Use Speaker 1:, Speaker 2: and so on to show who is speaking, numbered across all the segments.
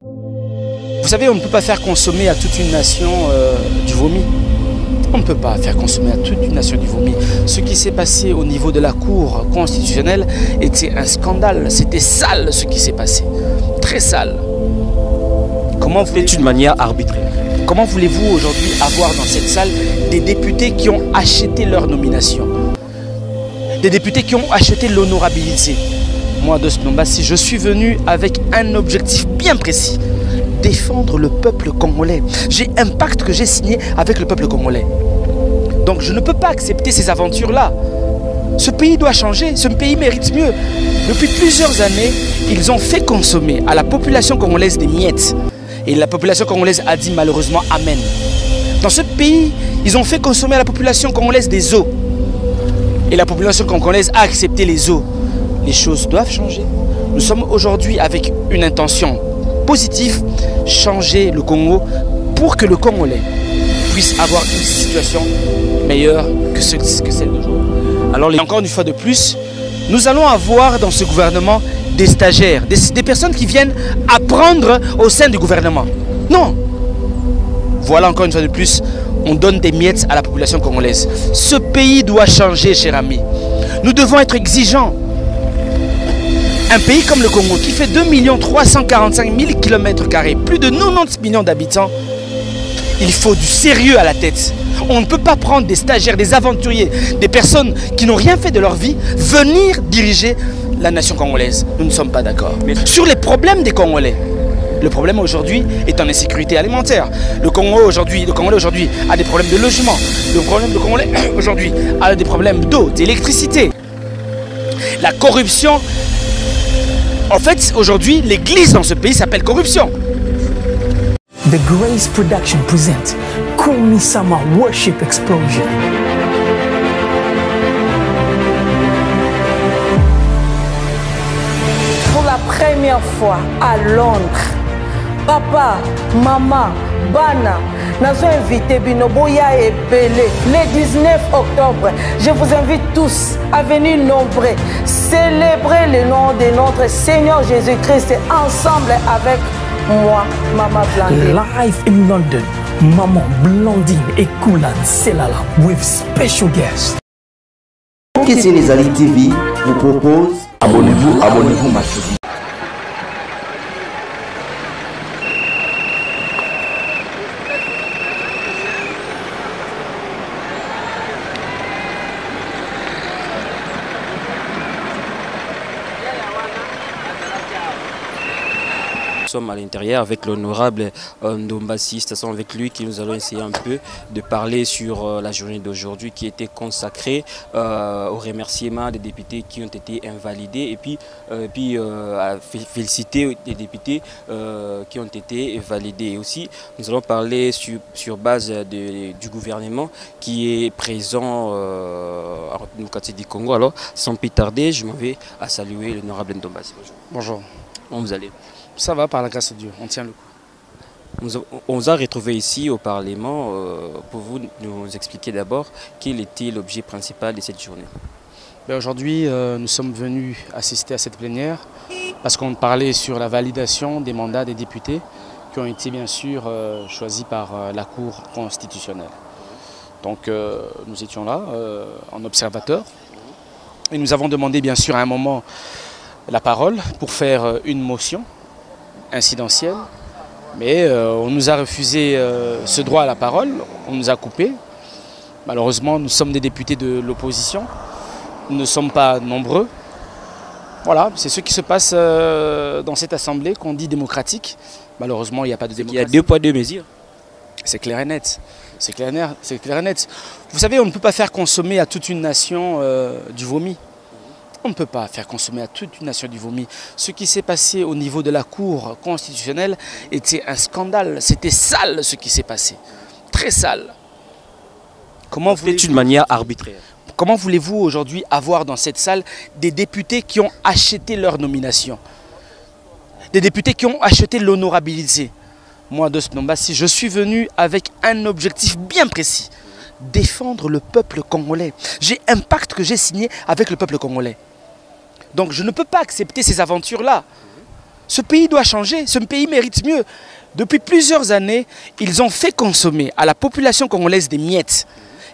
Speaker 1: Vous savez, on ne peut pas faire consommer à toute une nation du vomi. On ne peut pas faire consommer à toute une nation du vomi. Ce qui s'est passé au niveau de la Cour constitutionnelle était un scandale. C'était sale ce qui s'est passé. Très sale. Comment vous
Speaker 2: C'est une manière arbitraire.
Speaker 1: Comment voulez-vous aujourd'hui avoir dans cette salle des députés qui ont acheté leur nomination? Des députés qui ont acheté l'honorabilité? Moi, Dos Nombassi, je suis venu avec un objectif bien précis. Défendre le peuple congolais. J'ai un pacte que j'ai signé avec le peuple congolais. Donc je ne peux pas accepter ces aventures-là. Ce pays doit changer, ce pays mérite mieux. Depuis plusieurs années, ils ont fait consommer à la population congolaise des miettes. Et la population congolaise a dit malheureusement amen. Dans ce pays, ils ont fait consommer à la population congolaise des eaux. Et la population congolaise a accepté les eaux. Les choses doivent changer. Nous sommes aujourd'hui avec une intention positive, changer le Congo pour que le Congolais puisse avoir une situation meilleure que celle d'aujourd'hui. Alors encore une fois de plus, nous allons avoir dans ce gouvernement des stagiaires, des personnes qui viennent apprendre au sein du gouvernement. Non. Voilà encore une fois de plus, on donne des miettes à la population congolaise. Ce pays doit changer, cher ami. Nous devons être exigeants. Un pays comme le Congo qui fait 2 345 000 km², plus de 90 millions d'habitants, il faut du sérieux à la tête. On ne peut pas prendre des stagiaires, des aventuriers, des personnes qui n'ont rien fait de leur vie, venir diriger la nation congolaise. Nous ne sommes pas d'accord. Sur les problèmes des Congolais, le problème aujourd'hui est en insécurité alimentaire. Le Congolais aujourd'hui a des problèmes de logement. Le Congolais aujourd'hui a des problèmes d'eau, d'électricité. La corruption. En fait, aujourd'hui, l'église dans ce pays s'appelle corruption.
Speaker 3: The Grace Production presents Kumisama Worship Explosion.
Speaker 4: Pour la première fois à Londres, papa, maman, bana, nous avons invité Binoboya et Belé le 19 octobre. Je vous invite tous à venir nombreux célébrer le nom de notre Seigneur Jésus-Christ ensemble avec moi, Maman Blandine.
Speaker 3: Live in London, Maman Blandine et Koulan Selala with special guests.
Speaker 5: Qu'est-ce les Ali TV vous propose? Abonnez-vous, ma chérie.
Speaker 2: Nous sommes à l'intérieur avec l'honorable Ndombassi, c'est avec lui que nous allons essayer un peu de parler sur la journée d'aujourd'hui qui était consacrée au remerciement des députés qui ont été invalidés et puis à féliciter les députés qui ont été validés. Et aussi, nous allons parler sur base du gouvernement qui est présent en République du Congo. Alors, sans plus tarder, je m'en vais à saluer l'honorable Ndombassi. Bonjour.
Speaker 1: Bonjour.
Speaker 2: Comment vous allez?
Speaker 1: Ça va par la grâce de Dieu, on tient le coup.
Speaker 2: On vous a retrouvé ici au Parlement pour vous nous expliquer d'abord quel était l'objet principal de cette journée.
Speaker 1: Aujourd'hui, nous sommes venus assister à cette plénière parce qu'on parlait sur la validation des mandats des députés qui ont été bien sûr choisis par la Cour constitutionnelle. Donc nous étions là en observateur et nous avons demandé bien sûr à un moment la parole pour faire une motion incidentielle, mais on nous a refusé ce droit à la parole, on nous a coupé. Malheureusement, nous sommes des députés de l'opposition, nous ne sommes pas nombreux. Voilà, c'est ce qui se passe dans cette assemblée qu'on dit démocratique. Malheureusement, il n'y a pas de démocratie.
Speaker 2: Il y a 2 poids 2 mesures.
Speaker 1: C'est clair et net. C'est clair et net. Vous savez, on ne peut pas faire consommer à toute une nation du vomi. On ne peut pas faire consommer à toute une nation du vomi. Ce qui s'est passé au niveau de la Cour constitutionnelle était un scandale. C'était sale ce qui s'est passé. Très sale.
Speaker 2: C'est une manière arbitraire.
Speaker 1: Comment voulez-vous aujourd'hui avoir dans cette salle des députés qui ont acheté leur nomination? Des députés qui ont acheté l'honorabilité? Moi, Dos Nombassi, je suis venu avec un objectif bien précis. Défendre le peuple congolais. J'ai un pacte que j'ai signé avec le peuple congolais. Donc je ne peux pas accepter ces aventures-là. Ce pays doit changer, ce pays mérite mieux. Depuis plusieurs années, ils ont fait consommer à la population congolaise des miettes.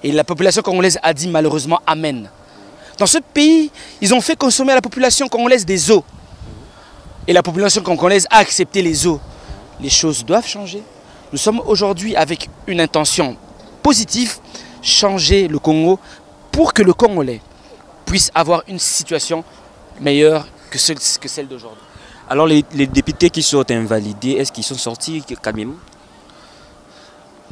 Speaker 1: Et la population congolaise a dit malheureusement amen. Dans ce pays, ils ont fait consommer à la population congolaise des eaux. Et la population congolaise a accepté les eaux. Les choses doivent changer. Nous sommes aujourd'hui avec une intention positive, changer le Congo pour que le Congolais puisse avoir une situation meilleure que celle d'aujourd'hui.
Speaker 2: Alors les députés qui sont invalidés, est-ce qu'ils sont sortis calmement?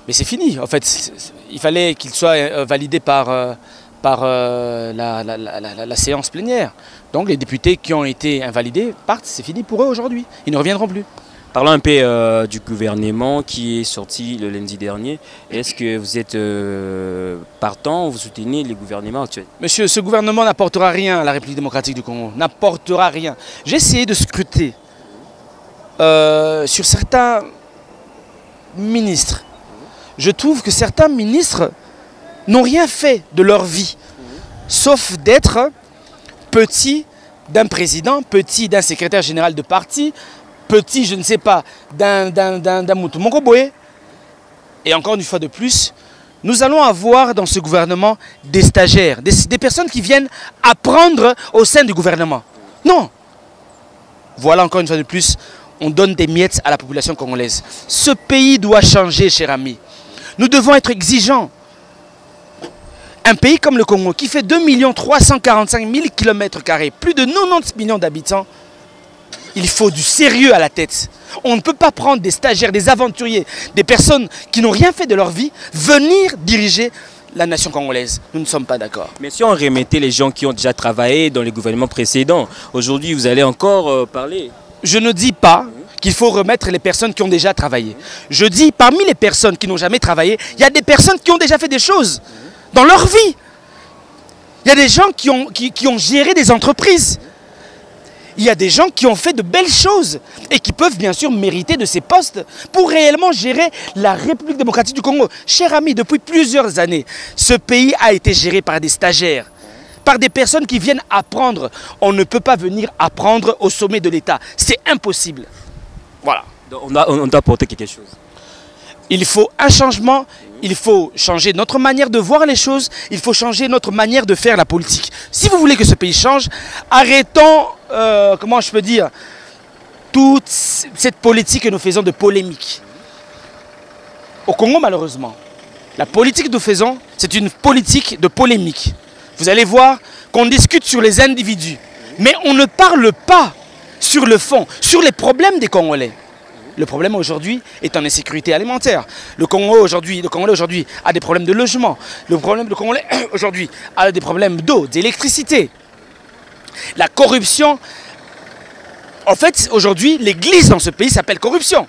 Speaker 1: Mais c'est fini, en fait. Il fallait qu'ils soient validés par la séance plénière. Donc les députés qui ont été invalidés partent, c'est fini pour eux aujourd'hui. Ils ne reviendront plus.
Speaker 2: Parlons un peu du gouvernement qui est sorti le lundi dernier. Est-ce que vous êtes partant, vous soutenez le gouvernement actuel?
Speaker 1: Monsieur, ce gouvernement n'apportera rien à la République démocratique du Congo. N'apportera rien. J'ai essayé de scruter sur certains ministres. Je trouve que certains ministres n'ont rien fait de leur vie, sauf d'être petit d'un président, petit d'un secrétaire général de parti, petit, je ne sais pas, d'un Moutou Boye. Et encore une fois de plus, nous allons avoir dans ce gouvernement des stagiaires, des personnes qui viennent apprendre au sein du gouvernement. Non. Voilà encore une fois de plus, on donne des miettes à la population congolaise. Ce pays doit changer, cher ami. Nous devons être exigeants. Un pays comme le Congo, qui fait 2 345 000 km², plus de 90 millions d'habitants, il faut du sérieux à la tête. On ne peut pas prendre des stagiaires, des aventuriers, des personnes qui n'ont rien fait de leur vie, venir diriger la nation congolaise. Nous ne sommes pas d'accord.
Speaker 2: Mais si on remettait les gens qui ont déjà travaillé dans les gouvernements précédents, aujourd'hui vous allez encore parler?
Speaker 1: Je ne dis pas qu'il faut remettre les personnes qui ont déjà travaillé. Je dis, parmi les personnes qui n'ont jamais travaillé, il y a des personnes qui ont déjà fait des choses dans leur vie. Il y a des gens qui ont géré des entreprises. Il y a des gens qui ont fait de belles choses et qui peuvent bien sûr mériter de ces postes pour réellement gérer la République démocratique du Congo. Cher ami, depuis plusieurs années, ce pays a été géré par des stagiaires, par des personnes qui viennent apprendre. On ne peut pas venir apprendre au sommet de l'État. C'est impossible. Voilà.
Speaker 2: Donc on doit apporter quelque chose.
Speaker 1: Il faut un changement, il faut changer notre manière de voir les choses, il faut changer notre manière de faire la politique. Si vous voulez que ce pays change, arrêtons, comment je peux dire, toute cette politique que nous faisons de polémique. Au Congo, malheureusement, la politique que nous faisons, c'est une politique de polémique. Vous allez voir qu'on discute sur les individus, mais on ne parle pas sur le fond, sur les problèmes des Congolais. Le problème aujourd'hui est en insécurité alimentaire. Le Congolais aujourd'hui a des problèmes de logement. Le Congolais aujourd'hui a des problèmes d'eau, d'électricité. La corruption. En fait, aujourd'hui, l'église dans ce pays s'appelle corruption.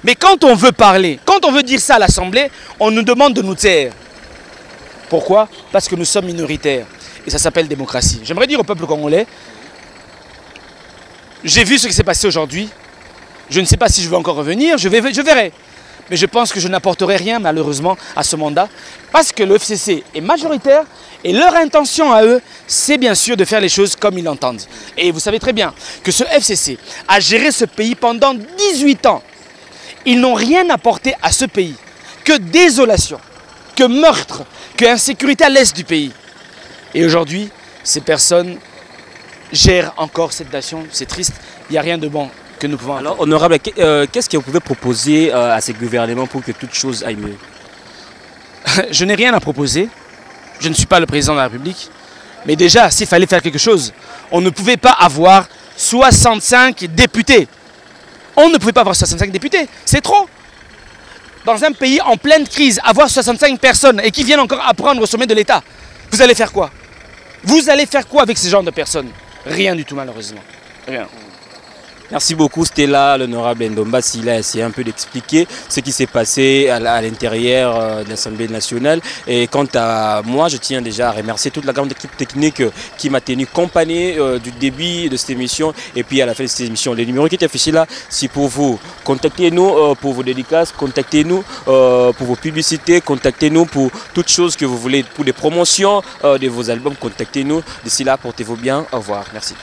Speaker 1: Mais quand on veut parler, quand on veut dire ça à l'Assemblée, on nous demande de nous taire. Pourquoi? Parce que nous sommes minoritaires. Et ça s'appelle démocratie. J'aimerais dire au peuple congolais, j'ai vu ce qui s'est passé aujourd'hui. Je ne sais pas si je vais encore revenir, je verrai. Mais je pense que je n'apporterai rien malheureusement à ce mandat. Parce que le FCC est majoritaire et leur intention à eux, c'est bien sûr de faire les choses comme ils l'entendent. Et vous savez très bien que ce FCC a géré ce pays pendant 18 ans. Ils n'ont rien apporté à ce pays que désolation, que meurtre, que insécurité à l'est du pays. Et aujourd'hui, ces personnes gèrent encore cette nation. C'est triste, il n'y a rien de bon.
Speaker 2: Alors, honorable, qu'est-ce que vous pouvez proposer à ces gouvernements pour que toute chose aille mieux?
Speaker 1: Je n'ai rien à proposer. Je ne suis pas le président de la République. Mais déjà, s'il fallait faire quelque chose, on ne pouvait pas avoir 65 députés. On ne pouvait pas avoir 65 députés. C'est trop. Dans un pays en pleine crise, avoir 65 personnes et qui viennent encore apprendre au sommet de l'État, vous allez faire quoi? Vous allez faire quoi avec ce genre de personnes? Rien du tout, malheureusement. Rien.
Speaker 2: Merci beaucoup, c'était là l'honorable Ndombasi. Il a essayé un peu d'expliquer ce qui s'est passé à l'intérieur de l'Assemblée nationale. Et quant à moi, je tiens déjà à remercier toute la grande équipe technique qui m'a tenu compagnie du début de cette émission et puis à la fin de cette émission. Les numéros qui étaient affichés là, c'est pour vous. Contactez-nous pour vos dédicaces, contactez-nous pour vos publicités, contactez-nous pour toutes choses que vous voulez, pour des promotions de vos albums, contactez-nous. D'ici là, portez-vous bien. Au revoir. Merci.